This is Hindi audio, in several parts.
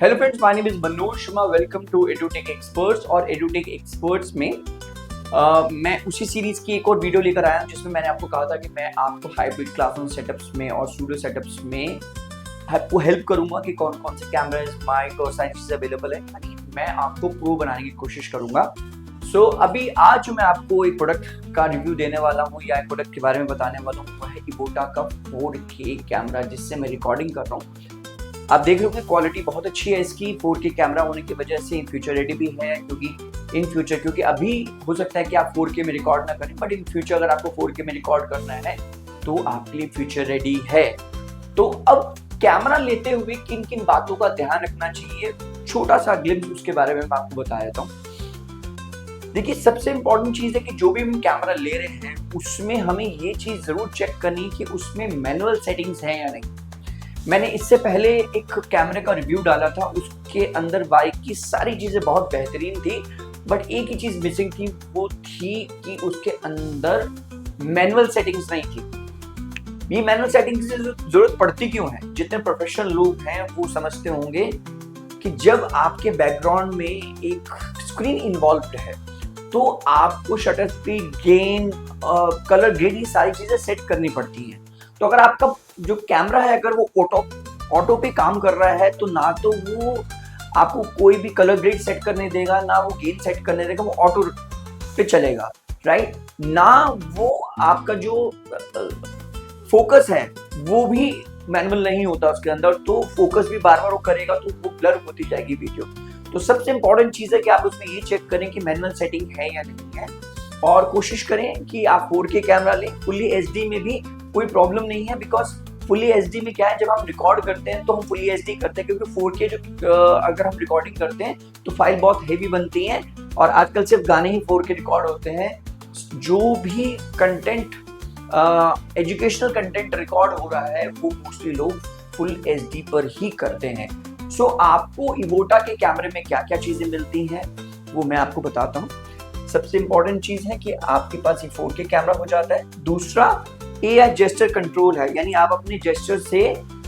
Hello friends, my name is Manoj Sharma. Welcome to Edutech Experts. और एडुटेक एक्सपर्ट्स में मैं उसी सीरीज की एक और वीडियो लेकर आया हूं जिसमें मैंने आपको कहा था कि मैं आपको हाइब्रिड क्लासरूम सेटअप्स में और स्टूडियो सेटअप्स में आपको हेल्प करूंगा कि कौन कौन से कैमराज, माइक और सारी चीजें अवेलेबल है। यानी मैं आपको प्रो बनाने की कोशिश करूंगा। अभी आज जो मैं आपको एक प्रोडक्ट का रिव्यू देने वाला हूँ या एक प्रोडक्ट के बारे में बताने वाला हूँ, वो है इवोटा का 4K कैमरा जिससे मैं रिकॉर्डिंग कर रहा हूँ। आप देख रहे हो कि क्वालिटी बहुत अच्छी है इसकी। 4K कैमरा होने की वजह से इन फ्यूचर रेडी भी है, क्योंकि अभी हो सकता है कि आप 4K में रिकॉर्ड ना करें, बट इन फ्यूचर अगर आपको 4K में रिकॉर्ड करना है तो आपके लिए फ्यूचर रेडी है। तो अब कैमरा लेते हुए किन किन बातों का ध्यान रखना चाहिए, छोटा सा ग्लिम्स उसके बारे में मैं आपको बता देता हूँ। देखिए, सबसे इंपॉर्टेंट चीज है कि जो भी हम कैमरा ले रहे हैं उसमें हमें ये चीज जरूर चेक करनी कि उसमें मैनुअल सेटिंग्स हैं या नहीं। मैंने इससे पहले एक कैमरे का रिव्यू डाला था, उसके अंदर बाइक की सारी चीजें बहुत बेहतरीन थी, बट एक ही चीज मिसिंग थी, वो थी कि उसके अंदर मैनुअल सेटिंग्स नहीं थी। ये मैनुअल सेटिंग्स की जरूरत पड़ती क्यों है? जितने प्रोफेशनल लोग हैं वो समझते होंगे कि जब आपके बैकग्राउंड में एक स्क्रीन इन्वॉल्व्ड है तो आपको shutter speed, gain, colour grade, ये सारी चीजें सेट करनी पड़ती हैं। तो अगर आपका जो कैमरा है अगर वो ऑटो पे काम कर रहा है तो ना तो वो आपको कोई भी कलर ग्रेड सेट करने देगा, ना वो गेन सेट करने देगा, वो ऑटो पे चलेगा, राइट? ना वो आपका जो फोकस है वो भी मैनुअल नहीं होता उसके अंदर, तो फोकस भी बार बार वो करेगा तो वो ब्लर होती जाएगी वीडियो। तो सबसे इंपॉर्टेंट चीज है कि आप उसमें ये चेक करें कि मैनुअल सेटिंग है या नहीं है, और कोशिश करें कि आप 4K कैमरा लें। फुल्ली HD में भी कोई प्रॉब्लम नहीं है, बिकॉज फुल्ली HD में क्या है, जब हम रिकॉर्ड करते हैं तो हम फुल्ली HD करते हैं, क्योंकि 4K जो अगर हम रिकॉर्डिंग करते हैं तो फाइल बहुत हेवी बनती है, और आजकल सिर्फ गाने ही 4K रिकॉर्ड होते हैं। जो भी कंटेंट, एजुकेशनल कंटेंट रिकॉर्ड हो रहा है वो मोस्टली लोग फुल HD पर ही करते हैं। आपको इवोटा के कैमरे में क्या क्या चीजें मिलती हैं वो मैं आपको बताता हूँ। सबसे इंपॉर्टेंट चीज है कि आपके पास ये 4K कैमरा हो जाता है। दूसरा, AI जेस्चर कंट्रोल है, यानी आप अपने जेस्चर से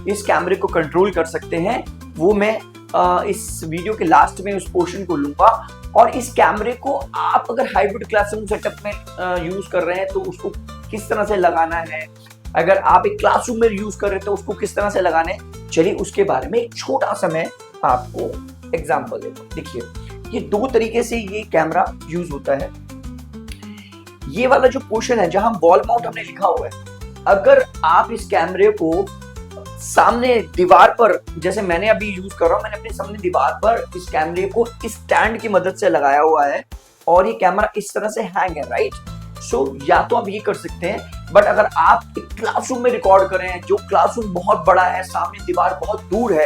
इस कैमरे को कंट्रोल कर सकते हैं। वो मैं इस वीडियो के लास्ट में उस पोर्शन को लूंगा। और इस कैमरे को आप अगर हाइब्रिड क्लासरूम सेटअप में यूज कर रहे हैं तो उसको किस तरह से लगाना है, अगर आप एक क्लासरूम में यूज कर रहे हैं तो उसको किस तरह से लगाना है, चलिए उसके बारे में एक छोटा सा मैं आपको एग्जांपल देता हूँ। देखिए, ये दो तरीके से ये कैमरा यूज होता है। ये वाला जो पोर्शन है जहां वॉल माउंट हमने लिखा हुआ है, अगर आप इस कैमरे को सामने दीवार पर, जैसे मैंने अभी यूज कर रहा हूं, मैंने अपने सामने दीवार पर इस कैमरे को इस स्टैंड की मदद से लगाया हुआ है और ये कैमरा इस तरह से हैंग है, राइट? या तो आप ये कर सकते हैं, बट अगर आप एक क्लासरूम में रिकॉर्ड कर रहे हैं, जो क्लासरूम बहुत बड़ा है, सामने दीवार बहुत दूर है,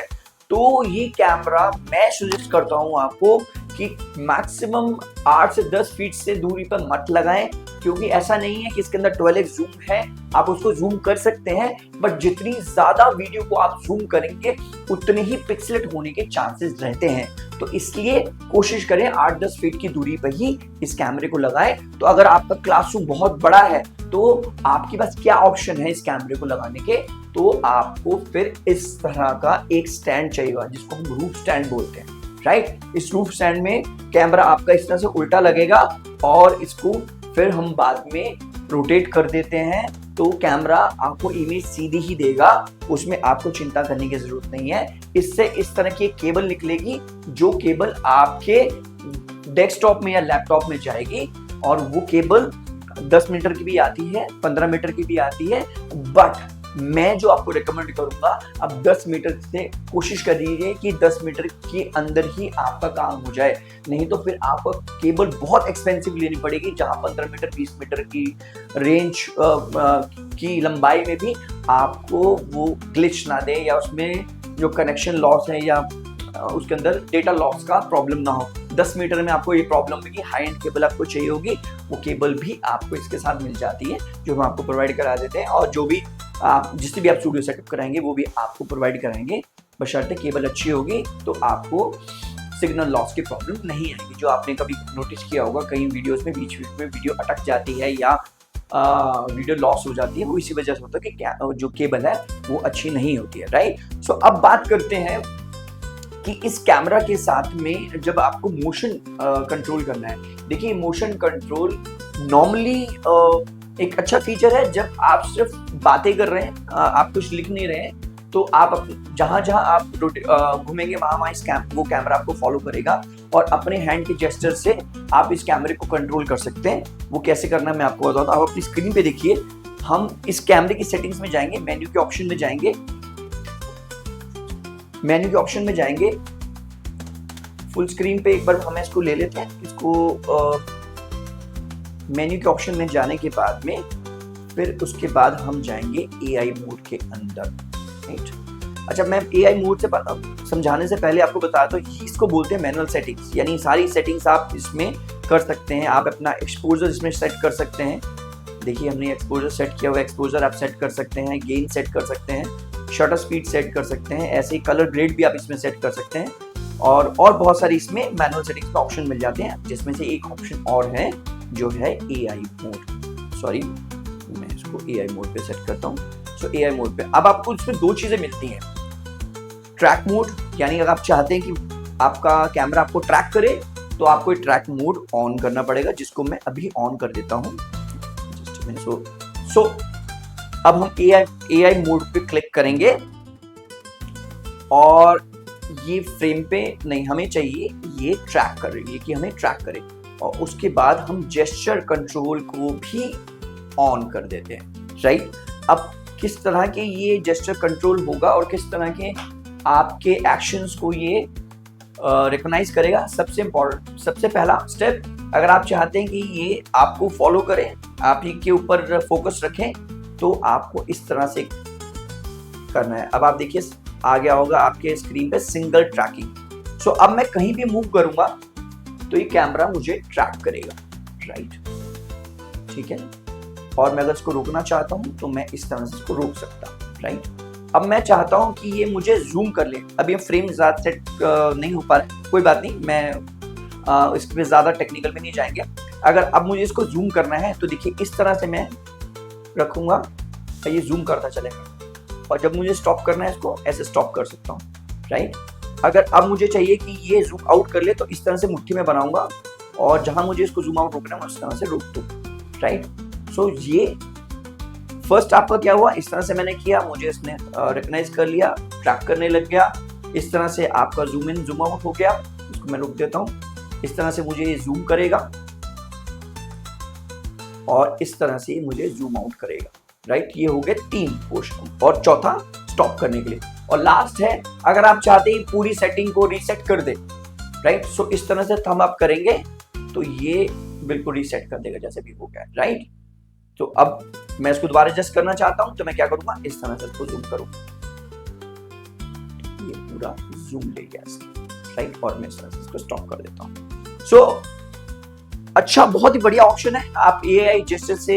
तो ये कैमरा मैं सजेस्ट करता हूं आपको कि मैक्सिमम 8 से 10 फीट से दूरी पर मत लगाएं, क्योंकि ऐसा नहीं है कि इसके अंदर 12x जूम है, आप उसको जूम कर सकते हैं, बट जितनी ज्यादा वीडियो को आप जूम करेंगे उतने ही पिक्सेलेट होने के चांसेस रहते हैं। तो इसलिए कोशिश करें 8-10 फीट की दूरी पर ही इस कैमरे को लगाएं। तो अगर आपका क्लासरूम बहुत बड़ा है तो आपके पास क्या ऑप्शन है इस कैमरे को लगाने के, तो आपको फिर इस तरह का एक स्टैंड चाहिए जिसको हम रूफ स्टैंड बोलते हैं, राइट? इस रूफ स्टैंड में कैमरा आपका इस तरह से उल्टा लगेगा और इसको फिर हम बाद में रोटेट कर देते हैं तो कैमरा आपको इमेज सीधी ही देगा, उसमें आपको चिंता करने की जरूरत नहीं है। इससे इस तरह की एक केबल निकलेगी, जो केबल आपके डेस्कटॉप में या लैपटॉप में जाएगी, और वो केबल 10 मीटर की भी आती है, 15 मीटर की भी आती है, बट मैं जो आपको रिकमेंड करूंगा, अब 10 मीटर से कोशिश करिए कि 10 मीटर के अंदर ही आपका काम हो जाए, नहीं तो फिर आपको केबल बहुत एक्सपेंसिव लेनी पड़ेगी, जहां 15 मीटर 20 मीटर की रेंज की लंबाई में भी आपको वो ग्लिच ना दे, या उसमें जो कनेक्शन लॉस है या उसके अंदर डेटा लॉस का प्रॉब्लम ना हो। 10 मीटर में आपको ये प्रॉब्लम होगी, हाई एंड केबल आपको चाहिए होगी, वो केबल भी आपको इसके साथ मिल जाती है, जो हम आपको प्रोवाइड करा देते हैं, और जो भी आप जिससे भी आप स्टूडियो सेटअप कराएंगे वो भी आपको प्रोवाइड कराएंगे, बशर्ते केबल अच्छी होगी तो आपको सिग्नल लॉस की प्रॉब्लम नहीं आएगी। जो आपने कभी नोटिस किया होगा, कई वीडियोस में बीच में वीडियो अटक जाती है या वीडियो लॉस हो जाती है, वो इसी वजह से होता है कि जो केबल है वो अच्छी नहीं होती है, राइट? अब बात करते हैं कि इस कैमरा के साथ में जब आपको मोशन कंट्रोल करना है, देखिए मोशन कंट्रोल नॉर्मली एक अच्छा फीचर है जब आप सिर्फ बातें कर रहे हैं, आप कुछ लिख नहीं रहे हैं, तो आप जहां जहां आप घूमेंगे वहां वो कैमरा आपको फॉलो करेगा और अपने हैंड के जेस्चर से आप इस कैमरे को कंट्रोल कर सकते हैं। वो कैसे करना है मैं आपको बताता हूं। आप अपनी स्क्रीन पे देखिए, हम इस कैमरे की सेटिंग्स में जाएंगे, मेन्यू के ऑप्शन में जाएंगे, मेन्यू के ऑप्शन में जाएंगे, फुल स्क्रीन पे एक बार हम इसको ले लेते हैं। इसको मेन्यू के ऑप्शन में जाने के बाद में फिर उसके बाद हम जाएंगे एआई मोड के अंदर। राइट, अच्छा मैं एआई मोड से समझाने से पहले आपको बता दो, इसको बोलते हैं मैनुअल सेटिंग्स, यानी सारी सेटिंग्स आप इसमें कर सकते हैं। आप अपना एक्सपोजर इसमें सेट कर सकते हैं। देखिए हमने एक्सपोजर सेट किया हुआ, एक्सपोजर आप सेट कर सकते हैं, गेन सेट कर सकते हैं, शटर स्पीड सेट कर सकते हैं, ऐसे ही कलर ग्रेड भी आप इसमें सेट कर सकते हैं और बहुत सारी इसमें मैनुअल सेटिंग्स के ऑप्शन मिल जाते हैं, जिसमें से एक ऑप्शन और है जो है एआई मोड। सॉरी, मैं इसको एआई मोड पे सेट करता हूँ। सो एआई मोड पे अब आपको इसमें दो चीजें मिलती हैं। ट्रैक मोड, यानी अगर आप चाहते हैं कि आपका कैमरा आपको ट्रैक करे तो आपको ट्रैक मोड ऑन करना पड़ेगा, जिसको मैं अभी ऑन कर देता हूँ। सो अब हम एआई मोड पे क्लिक करेंगे और ये फ्रेम पे नहीं, हमें चाहिए ये ट्रैक कर रही है कि हमें ट्रैक करे, और उसके बाद हम जेस्चर कंट्रोल को भी ऑन कर देते हैं। राइट, अब किस तरह के ये जेस्चर कंट्रोल होगा और किस तरह के आपके एक्शंस को ये रिकॉग्नाइज करेगा। सबसे पहला स्टेप, अगर आप चाहते हैं कि ये आपको फॉलो करें, आप ही के ऊपर फोकस रखें, तो आपको इस तरह से करना है। अब आप देखिए आ गया होगा आपके स्क्रीन पे सिंगल ट्रैकिंग। सो अब मैं कहीं भी मूव करूंगा तो ये कैमरा मुझे ट्रैक करेगा। राइट, ठीक है, और मैं अगर इसको रोकना चाहता हूं तो मैं इस तरह से इसको रोक सकता हूं। राइट, अब मैं चाहता हूं कि ये मुझे जूम कर ले। अब ये फ्रेम ज्यादा सेट नहीं हो पा रहा, कोई बात नहीं, मैं इस पे ज्यादा टेक्निकल में नहीं जाएंगे। अगर अब मुझे इसको जूम करना है तो देखिए इस तरह से मैं रखूंगा तो ये जूम करता चलेगा, और जब मुझे स्टॉप करना है इसको ऐसे स्टॉप कर सकता हूँ। राइट, अगर अब मुझे चाहिए कि ये जूम आउट कर ले तो इस तरह से मुट्ठी में बनाऊंगा, और जहां मुझे इसको जूम आउट रोकना है उस तरह से रोक दूं। राइट, सो ये फर्स्ट आपका क्या हुआ, इस तरह से मैंने किया, मुझे इसने रिकॉग्नाइज कर लिया, ट्रैक करने लग गया। इस तरह से आपका जूम इन जूम आउट हो गया। इसको मैं रोक देता हूँ। इस तरह से मुझे ये जूम करेगा और इस तरह से मुझे जूम आउट करेगा। राइट, ये हो गए 3 पोर्शन, और चौथा स्टॉप करने के लिए। और लास्ट है, अगर आप चाहते हैं पूरी सेटिंग को रीसेट कर दे, राइट, सो इस तरह से थंब अप करेंगे तो ये बिल्कुल रीसेट कर देगा जैसे भी हो गया। राइट, तो अब मैं इसको दोबारा एडजस्ट करना चाहता हूं तो मैं क्या करूंगा, इस तरह से इसको जूम करूंगा, ये पूरा जूम ले गया इसने। राइट, और मैं इस तरह से इसको स्टॉप कर देता हूं। सो अच्छा, बहुत ही बढ़िया ऑप्शन है। आप एआई जैसे से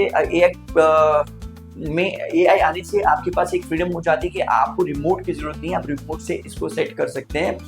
एआई आने से आपके पास एक फ्रीडम हो जाती है कि आपको रिमोट की जरूरत नहीं है, आप रिमोट से इसको सेट कर सकते हैं।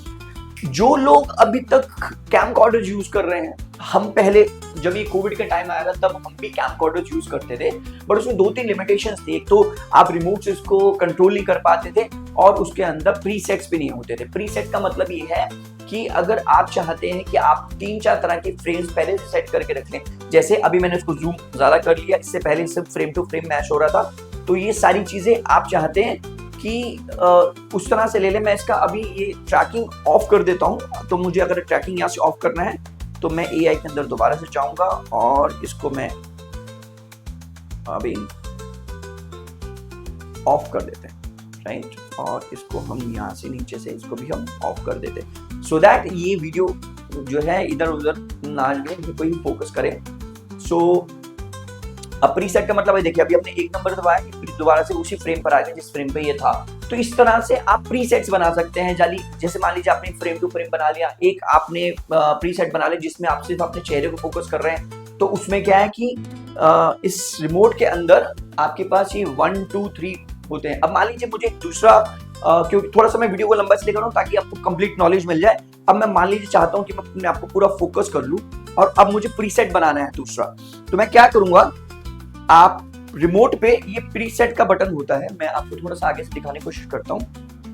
जो लोग अभी तक कैमकॉर्डर यूज कर रहे हैं, हम पहले जब ये कोविड के टाइम आया था तब हम भी कैमकॉर्डर यूज करते थे, बट उसमें 2-3 लिमिटेशंस थी। एक तो आप रिमोट से इसको कंट्रोल नहीं कर पाते थे, और उसके अंदर प्रीसेट्स भी नहीं होते थे। प्रीसेट का मतलब ये है कि अगर आप चाहते हैं कि आप 3-4 तरह के फ्रेम्स पहले से सेट करके रख लें, जैसे अभी मैंने इसको जूम ज्यादा कर लिया, इससे पहले सिर्फ फ्रेम टू फ्रेम मैच हो रहा था, तो ये सारी चीजें आप चाहते हैं कि उस तरह से ले लें। मैं इसका अभी ये ट्रैकिंग ऑफ कर देता हूं, तो मुझे अगर ट्रैकिंग यहाँ से ऑफ करना है तो मैं एआई के अंदर दोबारा से जाऊंगा और इसको मैं अभी ऑफ कर देते हैं। राइट, और इसको हम यहाँ से नीचे से इसको भी हम ऑफ कर देते हैं, सो दैट ये वीडियो जो है इधर उधर ना जाए, कोई फोकस करे। सो अब प्रीसेट का मतलब है, देखिए अभी हमने 1 नंबर दबाया, दोबारा से उसी फ्रेम पर आ गए जिस फ्रेम पे ये था। तो इस तरह से आप प्रीसेट्स बना सकते हैं। जैसे मान लीजिए आपने फ्रेम टू फ्रेम बना लिया, एक आपने प्रीसेट बना लिया जिसमें आप सिर्फ अपने चेहरे को फोकस कर रहे हैं, तो उसमें क्या है कि इस रिमोट के अंदर आपके पास ये 1, 2, 3 होते हैं। अब मान लीजिए मुझे दूसरा, क्योंकि थोड़ा सा मैं वीडियो को लंबा इसलिए कर रहा हूं ताकि आपको कंप्लीट नॉलेज मिल जाए। अब मैं मान लीजिए चाहता हूं कि मैं अपने आप को पूरा फोकस कर लूं, और अब मुझे प्रीसेट बनाना है दूसरा, तो मैं क्या करूंगा, आप रिमोट पे ये प्रीसेट का बटन होता है, मैं आपको थोड़ा सा आगे से दिखाने की कोशिश करता हूं।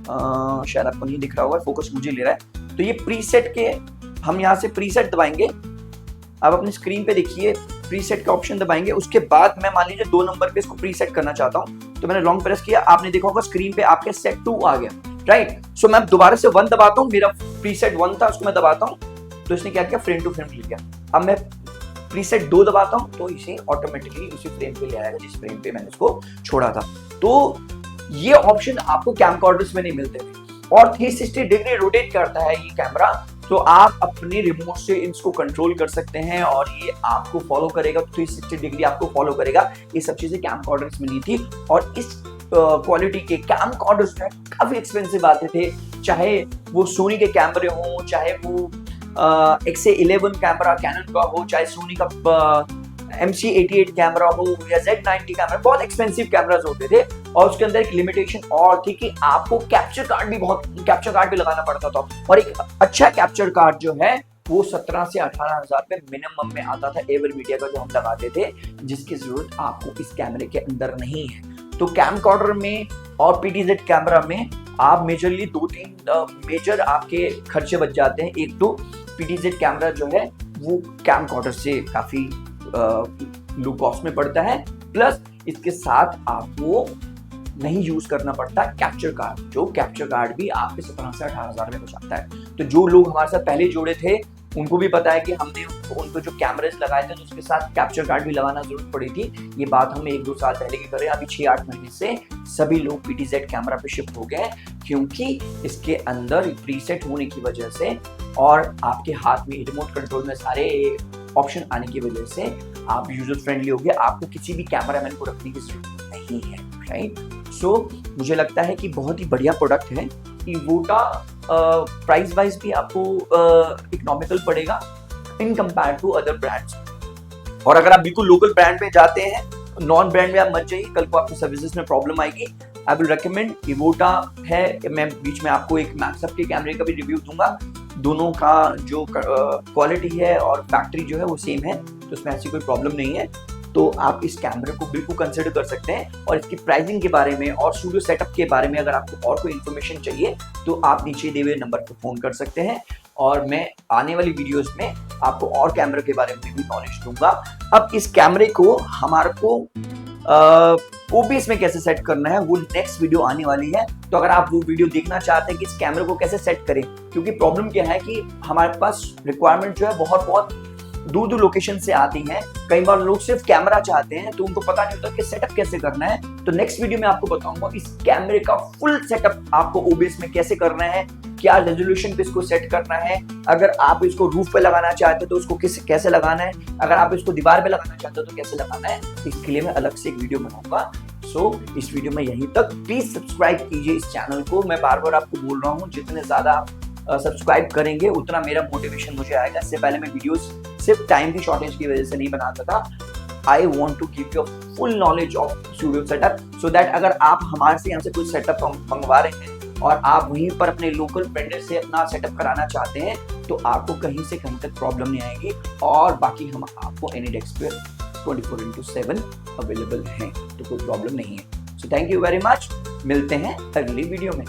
शायद आपको नहीं दिख रहा होगा, फोकस मुझे ले रहा है। तो ये प्रीसेट के, हम यहाँ से प्रीसेट दबाएंगे। आप अपनी स्क्रीन पे देखिए प्रीसेट का ऑप्शन दबाएंगे। उसके बाद मैं मान लीजिए 2 नंबर पे इसको प्रीसेट करना चाहता हूँ, तो मैंने लॉन्ग प्रेस किया, आपने देखा होगा स्क्रीन पे आपके सेट 2 आ गया, राइट। सो मैं दोबारा से 1 दबाता हूँ, मेरा प्रीसेट 1 था, उसको मैं दबाता हूँ तो इसने क्या किया, फ्रेम टू फ्रेम ले गया। अब मैं प्रीसेट 2 दबाता हूँ तो इसे ऑटोमेटिकली उसी फ्रेम पे ले आएगा जिस फ्रेम पे मैंने इसको छोड़ा था। तो ये ऑप्शन आपको कैमकॉर्डर्स में नहीं मिलते थे। और 360 डिग्री रोटेट करता है ये कैमरा, तो आप अपने रिमोट से इसको कंट्रोल कर सकते हैं और ये आपको फॉलो करेगा, 360 डिग्री आपको फॉलो करेगा। ये सब चीजें कैमकॉर्डर्स में नहीं थी। और इस क्वालिटी के कैमकॉर्डर्स काफी एक्सपेंसिव आते थे, चाहे वो सोनी के कैमरे हो, चाहे वो XA11 कैमरा कैनन का हो, चाहे सोनी का MC88 कैमरा हो या Z90 कैमरा, बहुत एक्सपेंसिव कैमरास होते थे। और उसके अंदर एक लिमिटेशन और थी कि आपको कैप्चर कार्ड भी लगाना पड़ता था। और एक अच्छा कैप्चर कार्ड जो है वो 17 से 18 हजार पे मिनिमम में आता था, एवर मीडिया का जो हम लगाते थे, जिसकी जरूरत आपको इस कैमरे के अंदर नहीं है। तो कैमकॉर्डर में और PTZ कैमरा में आप मेजरली 2-3 मेजर आपके खर्चे बच जाते हैं। एक तो PTZ कैमरा जो है वो कैमकॉर्डर से काफी लो कॉस्ट में पड़ता है, प्लस इसके साथ आपको नहीं यूज करना पड़ता कैप्चर कार्ड, जो कैप्चर कार्ड भी आपके 17 से 18 हजार में बचाता है। तो जो लोग हमारे साथ पहले जुड़े थे उनको भी पता है कि हमने उनको जो कैमरेज लगाए थे तो उसके साथ कैप्चर कार्ड भी लगाना जरूरत पड़ी थी। ये बात हमें 1-2 साल पहले की करें, अभी 6-8 महीने से सभी लोग PTZ कैमरा पे शिफ्ट हो गए हैं, क्योंकि इसके अंदर प्रीसेट होने की वजह से और आपके हाथ में रिमोट कंट्रोल में सारे ऑप्शन आने की वजह से आप यूजर फ्रेंडली हो गए। आपको किसी भी कैमरामैन को रखने की जरूरत नहीं है, राइट। सो मुझे लगता है कि बहुत ही बढ़िया प्रोडक्ट है। इवोटा प्राइस वाइज भी आपको इकोनॉमिकल पड़ेगा in compare to other brands. और अगर आप बिल्कुल लोकल ब्रांड में जाते हैं, नॉन ब्रांड में आप मत जाइए, कल को आपको सर्विसेज में प्रॉब्लम आएगी। आई विल रिकमेंड इवोटा है। मैं बीच में आपको एक मैक्सअप के कैमरे का भी रिव्यू दूंगा। दोनों का जो क्वालिटी है और फैक्ट्री जो है वो सेम है, तो उसमें ऐसी कोई प्रॉब्लम नहीं है। तो आप इस कैमरे को बिल्कुल कंसिडर कर सकते हैं। और इसकी प्राइसिंग के बारे में और स्टूडियो सेटअप के बारे में अगर आपको और कोई इन्फॉर्मेशन चाहिए तो आप नीचे दिए हुए नंबर पर फोन कर सकते हैं, और मैं आने वाली वीडियोस में आपको और कैमरे के बारे में भी नॉलेज दूंगा। अब इस कैमरे को हमारे को OBS में कैसे सेट करना है वो नेक्स्ट वीडियो आने वाली है। तो अगर आप वो वीडियो देखना चाहते हैं कि इस कैमरे को कैसे सेट करें, क्योंकि प्रॉब्लम क्या है कि हमारे पास रिक्वायरमेंट जो है बहुत दूर लोकेशन से आती हैं। कई बार लोग सिर्फ कैमरा चाहते हैं तो उनको पता नहीं होता कि सेटअप कैसे करना है। तो नेक्स्ट वीडियो में आपको बताऊंगा इस कैमरे का फुल सेटअप आपको OBS में कैसे करना है, क्या रेजोल्यूशन पे इसको सेट करना है, अगर आप इसको रूफ पे लगाना चाहते हो तो उसको कैसे लगाना है, अगर आप इसको दीवार पे लगाना चाहते हो तो कैसे लगाना है, इसके लिए मैं अलग से एक वीडियो बनाऊंगा। सो इस वीडियो में यहीं तक। प्लीज सब्सक्राइब कीजिए इस चैनल को। मैं बार आपको बोल रहा हूँ, जितने ज्यादा सब्सक्राइब करेंगे उतना मेरा मोटिवेशन मुझे आएगा। इससे पहले मैं वीडियोस सिर्फ टाइम की शॉर्टेज की वजह से नहीं बनाता था। I want to give you full knowledge of studio setup, so that अगर आप हमारे से यहाँ से कोई सेटअप मंगवा रहे हैं और आप वहीं पर अपने लोकल वेंडर से अपना सेटअप कराना चाहते हैं तो आपको कहीं से कहीं तक प्रॉब्लम नहीं आएगी। और बाकी हम आपको एनीडेस्क पे 24/7 अवेलेबल हैं, तो कोई प्रॉब्लम नहीं है। So thank you very much, मिलते हैं अगली वीडियो में।